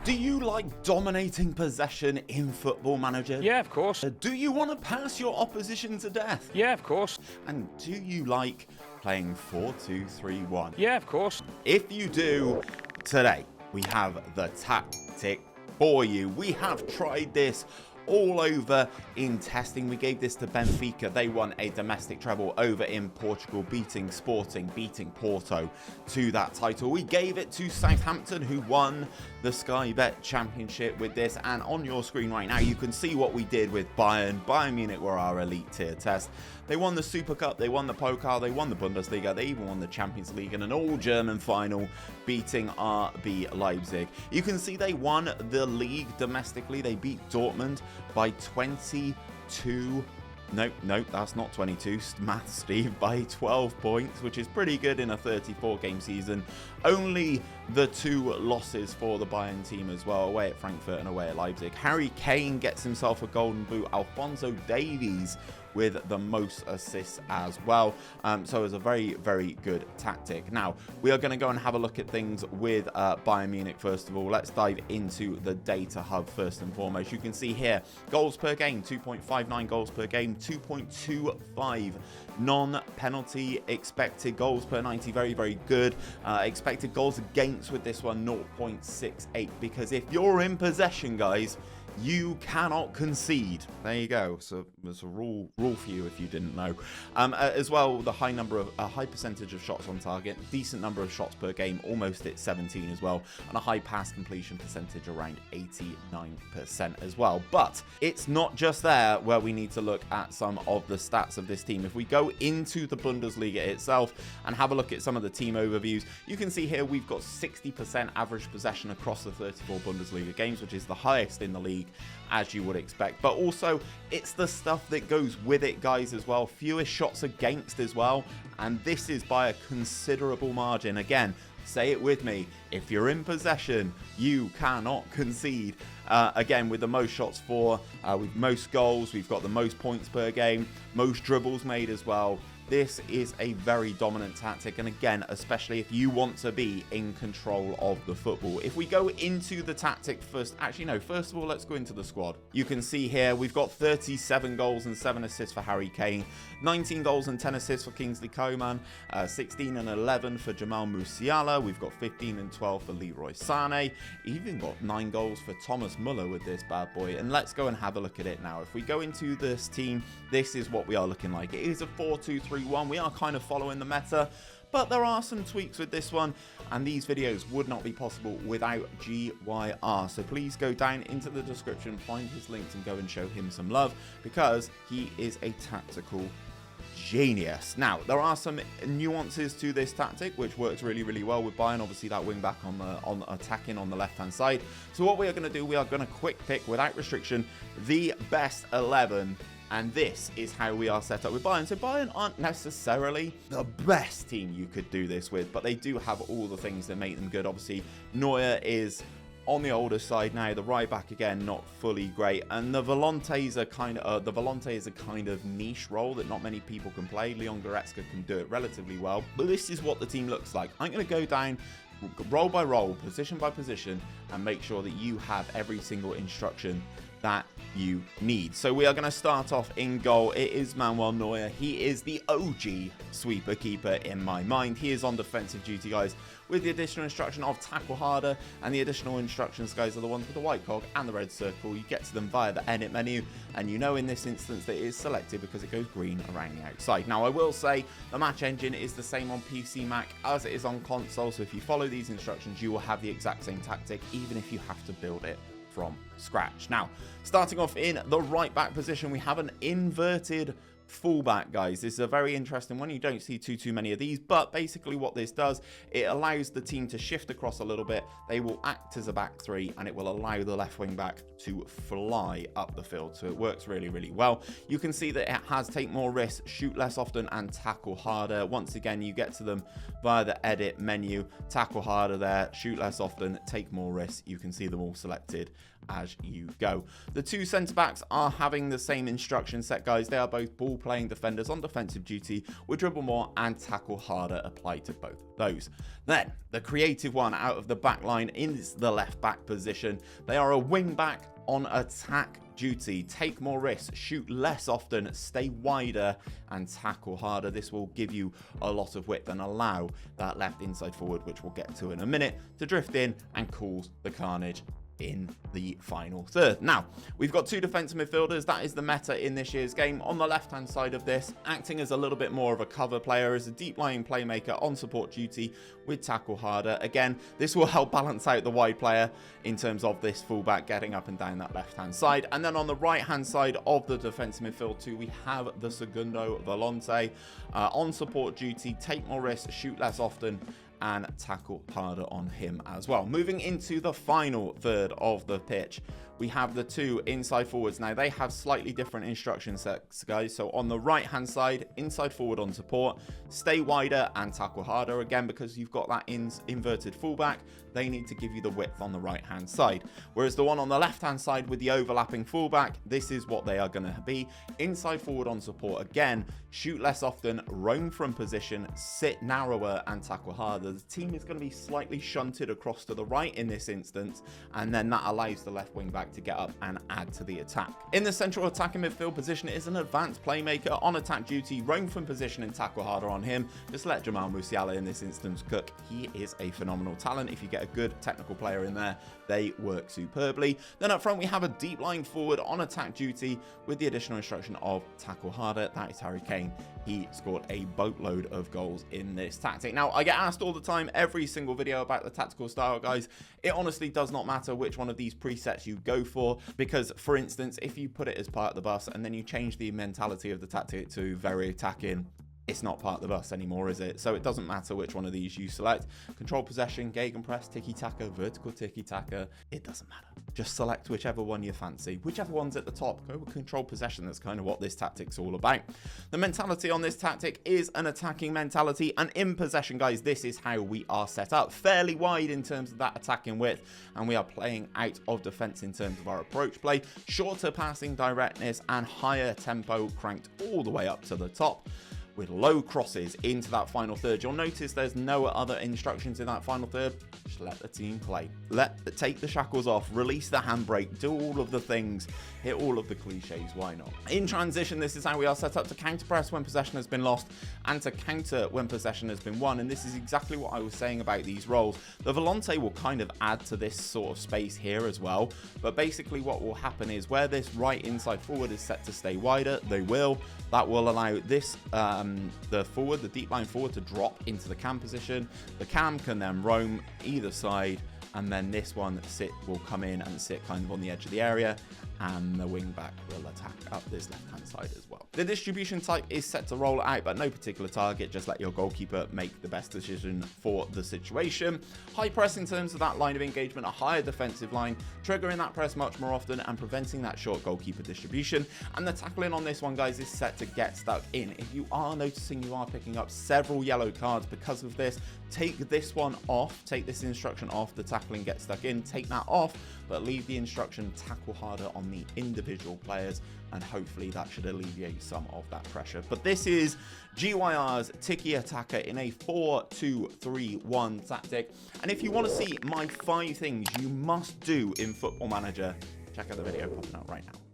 Do you like dominating possession in Football Manager? Yeah, of course. Do you want to pass your opposition to death? Yeah, of course. And do you like playing 4-2-3-1? Yeah, of course. If you do, today we have the tactic for you. We have tried this all over in testing. We gave this to Benfica. They won a domestic treble over in Portugal, beating Sporting, beating Porto to that title. We gave it to Southampton, who won the Sky Bet Championship with this. And on your screen right now, you can see what we did with Bayern. Bayern Munich were our elite tier test. They won the Super Cup, they won the Pokal, they won the Bundesliga, they even won the Champions League in an all-German final, beating RB Leipzig. You can see they won the league domestically. They beat Dortmund by 22. Nope, that's not 22. Math, Steve, by 12 points, which is pretty good in a 34-game season. Only the 2 losses for the Bayern team as well, away at Frankfurt and away at Leipzig. Harry Kane gets himself a golden boot. Alphonso Davies with the most assists as well. So it's a very, very good tactic. Now, we are going to go and have a look at things with Bayern Munich first of all. Let's dive into the data hub first and foremost. You can see here, goals per game, 2.59 goals per game, 2.25 non-penalty expected goals per 90. Very, very good. Expected goals against with this one, 0.68. Because if you're in possession, guys, you cannot concede. There you go. So there's a rule for you if you didn't know. As well, the high percentage of shots on target, decent number of shots per game, almost at 17 as well, and a high pass completion percentage around 89% as well. But it's not just there where we need to look at some of the stats of this team. If we go into the Bundesliga itself and have a look at some of the team overviews, you can see here we've got 60% average possession across the 34 Bundesliga games, which is the highest in the league, as you would expect. But also, it's the stuff that goes with it, guys, as well. Fewest shots against as well, and this is by a considerable margin. Again, say it with me, if you're in possession, you cannot concede. Again, with the most shots for, with most goals, we've got the most points per game, most dribbles made as well. This is a very dominant tactic, and again, especially if you want to be in control of the football. If we go into the tactic first, actually no, first of all, let's go into the squad. You can see here we've got 37 goals and 7 assists for Harry Kane, 19 goals and 10 assists for Kingsley Coman, 16 and 11 for Jamal Musiala. We've got 15 and 12 for Leroy Sané, even got 9 goals for Thomas Muller with this bad boy. And let's go and have a look at it now. If we go into this team, this is what we are looking like. It is a 4-2-3-1. We are kind of following the meta, but there are some tweaks with this one, and these videos would not be possible without GYR. So please go down into the description, find his links, and go and show him some love, because he is a tactical genius. Now, there are some nuances to this tactic which works really, really well with Bayern. Obviously, that wing back on attacking on the left hand side. So what we are going to do, we are going to quick pick without restriction the best 11. And this is how we are set up with Bayern. So Bayern aren't necessarily the best team you could do this with, but they do have all the things that make them good. Obviously, Neuer is on the older side now. The right back, again, not fully great. And the Volante is a kind of niche role that not many people can play. Leon Goretzka can do it relatively well. But this is what the team looks like. I'm going to go down role by role, position by position, and make sure that you have every single instruction that you need. So we are going to start off in goal. It is Manuel Neuer. He is the OG sweeper keeper in my mind. He is on defensive duty, guys, with the additional instruction of tackle harder, and the additional instructions, guys, are the ones with the white cog and the red circle. You get to them via the edit menu, and you know in this instance that it is selected because it goes green around the outside. Now, I will say the match engine is the same on PC, Mac, as it is on console, so if you follow these instructions, you will have the exact same tactic, even if you have to build it from scratch. Now, starting off in the right back position, we have an inverted fullback, guys. This is a very interesting one. You don't see too many of these, but basically what this does, it allows the team to shift across a little bit. They will act as a back three, and it will allow the left wing back to fly up the field. So it works really, really well. You can see that it has take more risks, shoot less often, and tackle harder. Once again, you get to them via the edit menu. Tackle harder there, shoot less often, take more risks. You can see them all selected as you go. The two centre backs are having the same instruction set, guys. They are both ball all playing defenders on defensive duty with dribble more and tackle harder applied to both of those. Then the creative one out of the back line is the left back position. They are a wing back on attack duty. Take more risks, shoot less often, stay wider and tackle harder. This will give you a lot of width and allow that left inside forward, which we'll get to in a minute, to drift in and cause the carnage in the final third. Now, we've got two defensive midfielders. That is the meta in this year's game. On the left-hand side of this, acting as a little bit more of a cover player, as a deep-lying playmaker on support duty with tackle harder. Again, this will help balance out the wide player in terms of this fullback getting up and down that left-hand side. And then on the right-hand side of the defensive midfield too, we have the Segundo Volante on support duty, take more risks, shoot less often, and tackle harder on him as well. Moving into the final third of the pitch, we have the two inside forwards. Now, they have slightly different instruction sets, guys. So on the right hand side, inside forward on support, stay wider and tackle harder. Again, because you've got that inverted fullback, they need to give you the width on the right hand side. Whereas the one on the left hand side with the overlapping fullback, this is what they are going to be. Inside forward on support, again, shoot less often, roam from position, sit narrower and tackle harder. The team is going to be slightly shunted across to the right in this instance, and then that allows the left wing back to get up and add to the attack. In the central attacking midfield position, it is an advanced playmaker on attack duty, roam from position and tackle harder on him. Just let 𝘼𝙗𝙤𝙪 𝙈𝙚 in this instance cook. He is a phenomenal talent. If you get a good technical player in there, they work superbly. Then up front, we have a deep lying forward on attack duty with the additional instruction of tackle harder. That is 𝘼𝙗𝙤𝙪. He scored a boatload of goals in this tactic. Now, I get asked all the time, every single video, about the tactical style, guys. It honestly does not matter which one of these presets you go for, because, for instance, if you put it as part of the bus and then you change the mentality of the tactic to very attacking, it's not part of the bus anymore, is it? So it doesn't matter which one of these you select. Control possession, gegenpress, tiki-taka, vertical tiki-taka, it doesn't matter. Just select whichever one you fancy. Whichever one's at the top, go with control possession. That's kind of what this tactic's all about. The mentality on this tactic is an attacking mentality, and in possession, guys, this is how we are set up. Fairly wide in terms of that attacking width, and we are playing out of defense in terms of our approach play. Shorter passing directness and higher tempo cranked all the way up to the top, with low crosses into that final third. You'll notice there's no other instructions in that final third. Just let the team play. Take the shackles off, release the handbrake, do all of the things, hit all of the cliches, why not? In transition, this is how we are set up to counter press when possession has been lost and to counter when possession has been won. And this is exactly what I was saying about these roles. The Volante will kind of add to this sort of space here as well. But basically what will happen is where this right inside forward is set to stay wider, they will. That will allow this, the deep line forward, to drop into the cam position. The cam can then roam either side, and then this one will come in and sit kind of on the edge of the area, and the wing back will attack up this left hand side as well. The distribution type is set to roll out, but no particular target. Just let your goalkeeper make the best decision for the situation. High press in terms of that line of engagement, a higher defensive line, triggering that press much more often and preventing that short goalkeeper distribution. And the tackling on this one, guys, is set to get stuck in. If you are noticing you are picking up several yellow cards because of this, take this one off, take this instruction off, the tackling gets stuck in, take that off, but leave the instruction tackle harder on the individual players, and hopefully that should alleviate some of that pressure. But this is GYR's Tiki Taka in a 4-2-3-1 tactic. And if you want to see my 5 things you must do in Football Manager, check out the video popping up right now.